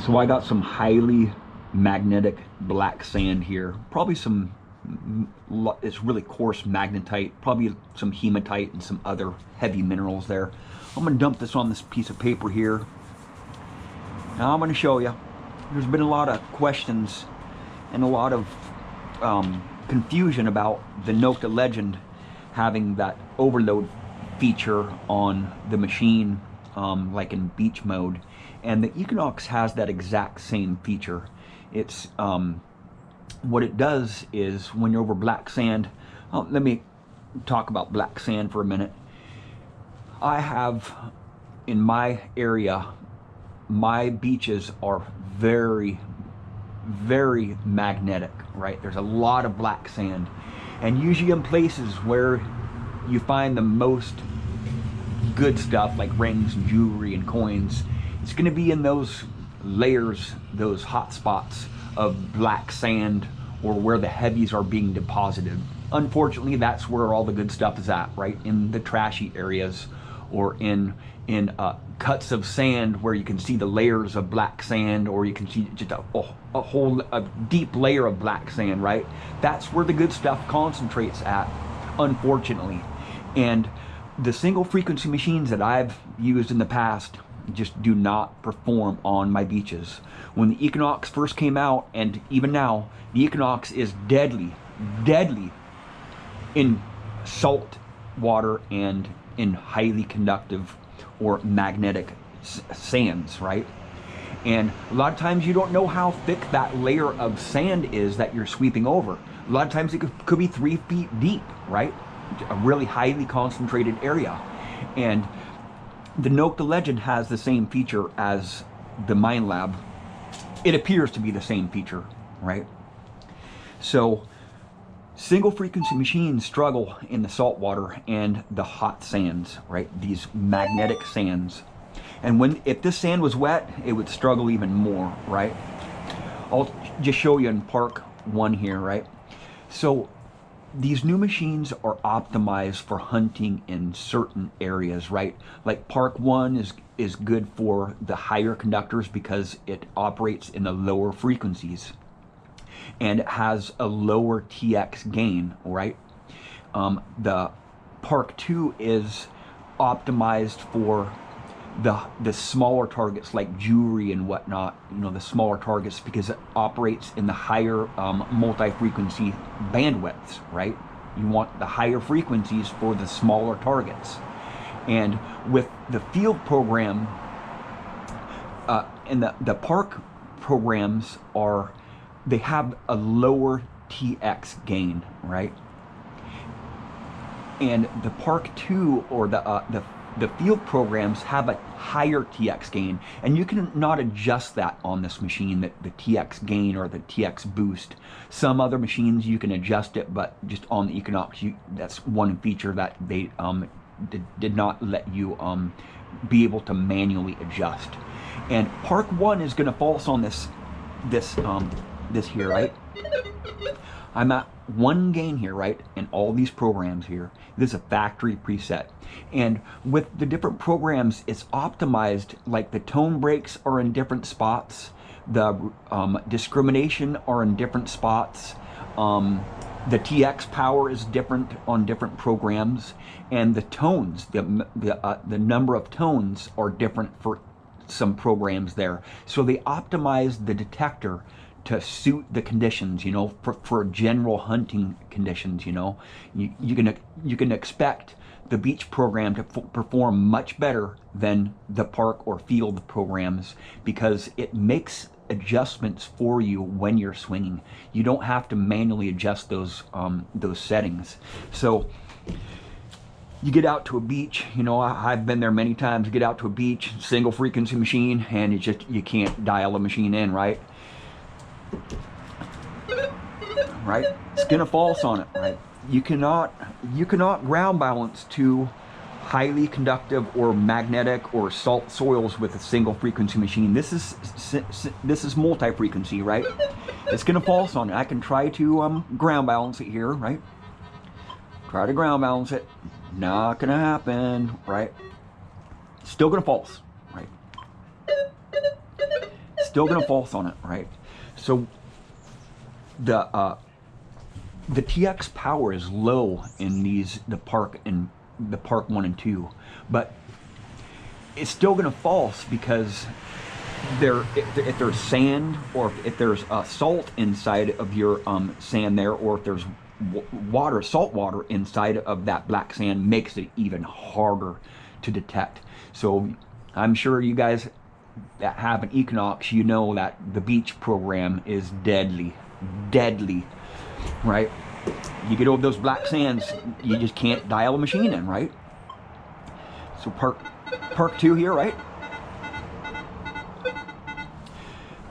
So I got some highly magnetic black sand here. Probably some, it's really coarse magnetite, probably some hematite and some other heavy minerals there. I'm gonna dump this on this piece of paper here. Now I'm gonna show you. There's been a lot of questions and a lot of confusion about the Nokta Legend having that overload feature on the machine, like in beach mode, and the Equinox has that exact same feature. It's what it does is when you're over black sand. Let me talk about black sand for a minute. I have in my area, my beaches are very magnetic, right? There's a lot of black sand, and usually in places where you find the most good stuff like rings and jewelry and coins, it's going to be in those layers, those hot spots of black sand, or where the heavies are being deposited. Unfortunately, that's where all the good stuff is at, right? In the trashy areas, or in cuts of sand where you can see the layers of black sand, or you can see just a whole deep layer of black sand, right? That's where the good stuff concentrates at, unfortunately. And the single frequency machines that I've used in the past just do not perform on my beaches. When the Equinox first came out, and even now, the Equinox is deadly in salt water and in highly conductive or magnetic sands, right? And a lot of times you don't know how thick that layer of sand is that you're sweeping over. A lot of times it could be 3 feet deep, right? A really highly concentrated area. And the Nokta Legend has the same feature as the Mine Lab. It appears to be the same feature, right? So single frequency machines struggle in the salt water and the hot sands, right? These magnetic sands. And if this sand was wet, it would struggle even more, right? I'll just show you in Park 1 here, right? So these new machines are optimized for hunting in certain areas, right? Like Park 1 is good for the higher conductors because it operates in the lower frequencies and it has a lower TX gain, right? The Park 2 is optimized for the smaller targets like jewelry and whatnot, you know, the smaller targets, because it operates in the higher multi-frequency bandwidths, right? You want the higher frequencies for the smaller targets. And with the field program and the park programs they have a lower TX gain, right? And the Park 2 or the field programs have a higher TX gain, and you can not adjust that on this machine, the TX gain or the TX boost. Some other machines you can adjust it, but just on the Equinox, that's one feature that they did not let you be able to manually adjust. And Park 1 is going to false on this here, right? I'm at 1 gain here, right? And all these programs here, this is a factory preset. And with the different programs, it's optimized, like the tone breaks are in different spots, the discrimination are in different spots, the TX power is different on different programs, and the tones, the number of tones are different for some programs there. So they optimize the detector to suit the conditions, you know, for general hunting conditions. You know, you can expect the beach program to perform much better than the park or field programs, because it makes adjustments for you when you're swinging. You don't have to manually adjust those settings. So you get out to a beach, you know, I've been there many times. You get out to a beach, single frequency machine, and you can't dial a machine in, right? Right? It's gonna false on it, right? You cannot ground balance to highly conductive or magnetic or salt soils with a single frequency machine. This is multi-frequency, right? It's gonna false on it. I can try to ground balance it here, right? Try to ground balance it. Not gonna happen, right? Still gonna false, right? still gonna false on it, right? So the TX power is low in the Park 1 and 2, but it's still gonna false because if there's sand, or if there's salt inside of your sand there, or if there's salt water inside of that black sand, makes it even harder to detect. So I'm sure you guys that have an Equinox, you know that the beach program is deadly, right? You get over those black sands, you just can't dial the machine in, right? So Park 2 here, right?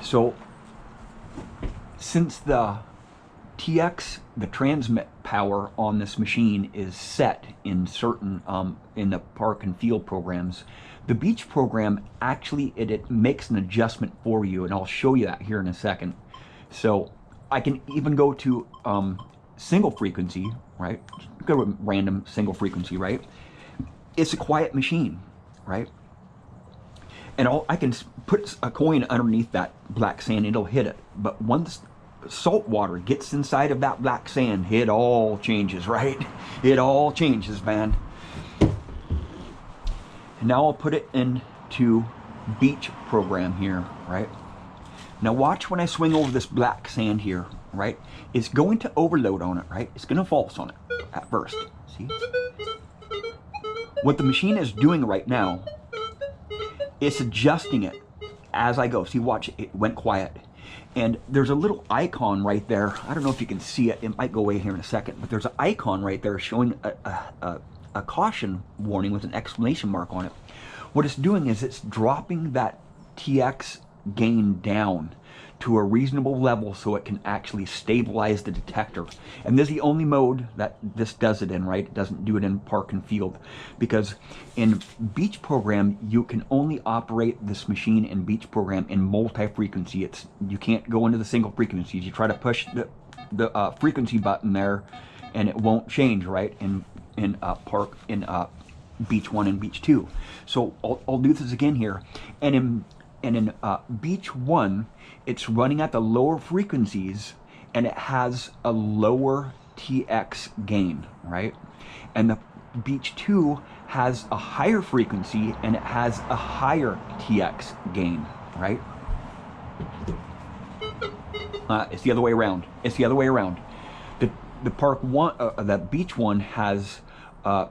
So since the TX, the transmit power on this machine is set in certain in the park and field programs, the beach program actually it makes an adjustment for you, and I'll show you that here in a second. So I can even go to single frequency, right? Go with random single frequency, right? It's a quiet machine, right? And I can put a coin underneath that black sand, it'll hit it. But once salt water gets inside of that black sand, it all changes, right? It all changes, man. And now I'll put it into beach program here, right? Now watch when I swing over this black sand here, right? It's going to overload on it, right? It's going to false on it at first. See? What the machine is doing right now, it's adjusting it as I go. See, watch, it went quiet. And there's a little icon right there. I don't know if you can see it. It might go away here in a second, but there's an icon right there showing a caution warning with an exclamation mark on it. What it's doing is it's dropping that TX gain down to a reasonable level so it can actually stabilize the detector. And this is the only mode that this does it in, right? It doesn't do it in park and field, because in beach program you can only operate this machine in beach program in multi-frequency. You can't go into the single frequencies. You try to push the frequency button there and it won't change, right? In beach 1 and beach 2. So I'll do this again here, and in beach 1, it's running at the lower frequencies and it has a lower TX gain, right? And the beach 2 has a higher frequency and it has a higher TX gain, right? It's the other way around. It's the other way around. The park 1, the beach 1 has a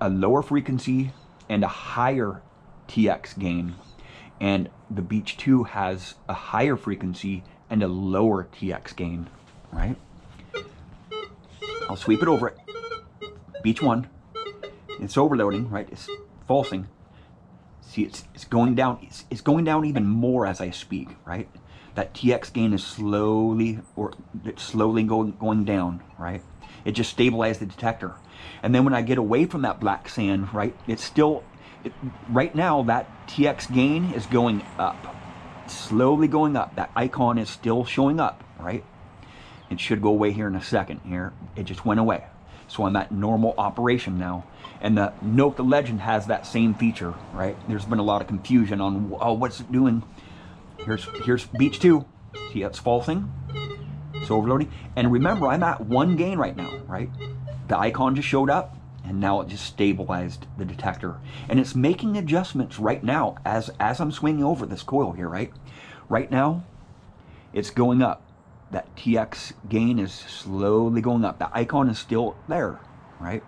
lower frequency and a higher TX gain, and the beach 2 has a higher frequency and a lower TX gain, right? I'll sweep it over it. Beach 1, it's overloading, right? It's falsing. See, it's going down. It's going down even more as I speak, right? That TX gain is slowly going down, right? It just stabilized the detector. And then when I get away from that black sand, right, it's still, right now that TX gain is going up, slowly going up. That icon is still showing up, right? It should go away here in a second. Here, it just went away. So I'm at normal operation now. And the Note the Legend has that same feature, right? There's been a lot of confusion on, oh, what's it doing? Here's beach 2. See, it's falsing. It's overloading. And remember, I'm at 1 gain right now, right? The icon just showed up, and now it just stabilized the detector. And it's making adjustments right now as I'm swinging over this coil here, right? Right now, it's going up. That TX gain is slowly going up. The icon is still there, right?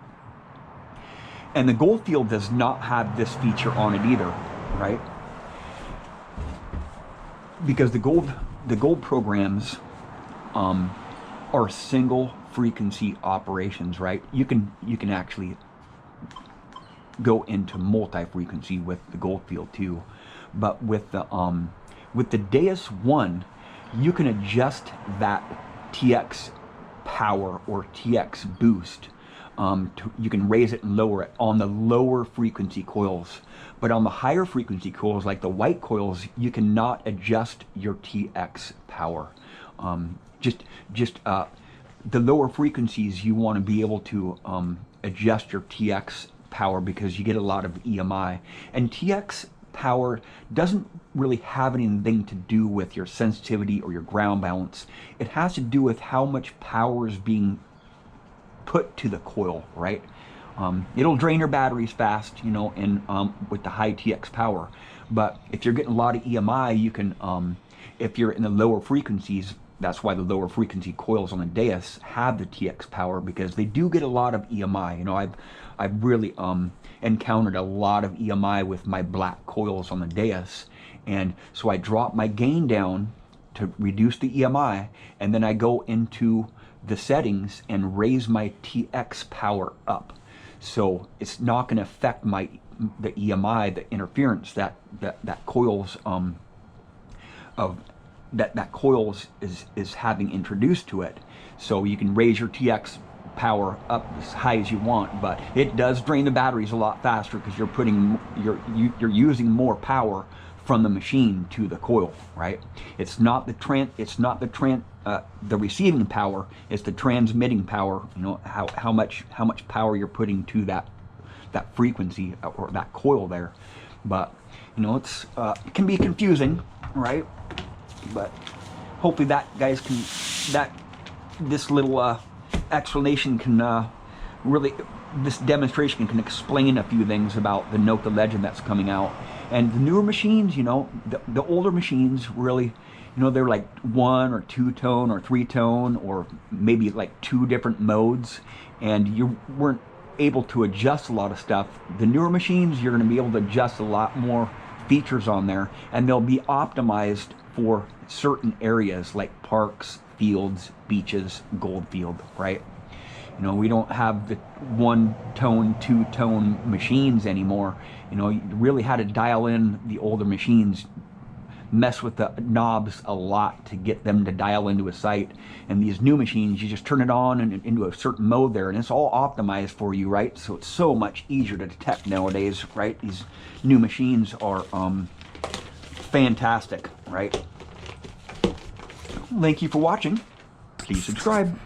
And the gold field does not have this feature on it either, right? Because the gold programs are single frequency operations, right? You can actually go into multi-frequency with the gold field too, but with the Deus 1, you can adjust that TX power or TX boost. You can raise it and lower it on the lower frequency coils, but on the higher frequency coils like the white coils, you cannot adjust your TX power. The lower frequencies, you want to be able to adjust your TX power because you get a lot of EMI, and TX power doesn't really have anything to do with your sensitivity or your ground balance. It has to do with how much power is being put to the coil, right? It'll drain your batteries fast, you know, and with the high TX power. But if you're getting a lot of EMI, you can, if you're in the lower frequencies, that's why the lower frequency coils on the Deus have the TX power, because they do get a lot of EMI. You know, I've really encountered a lot of EMI with my black coils on the Deus, and so I drop my gain down to reduce the EMI, and then I go into the settings and raise my TX power up. So it's not going to affect the EMI, the interference that coils that coils is having introduced to it. So you can raise your TX power up as high as you want, but it does drain the batteries a lot faster because you're using more power from the machine to the coil, right? It's not the receiving power, it's the transmitting power. You know, how much power you're putting to that frequency or that coil there. But you know, it can be confusing, right? But hopefully that guys this little explanation can this demonstration can explain a few things about the Nokia Legend that's coming out. And the newer machines, you know, the older machines really, you know, they're like 1 or 2 tone or 3 tone, or maybe like 2 different modes, and you weren't able to adjust a lot of stuff. The newer machines, you're going to be able to adjust a lot more features on there, and they'll be optimized for certain areas like parks, fields, beaches, gold field, right? You know, we don't have the 1 tone, 2 tone machines anymore. You know, you really had to dial in the older machines, mess with the knobs a lot to get them to dial into a site. And these new machines, you just turn it on and into a certain mode there, and it's all optimized for you, right? So it's so much easier to detect nowadays, right? These new machines are fantastic, right? Thank you for watching. Please subscribe.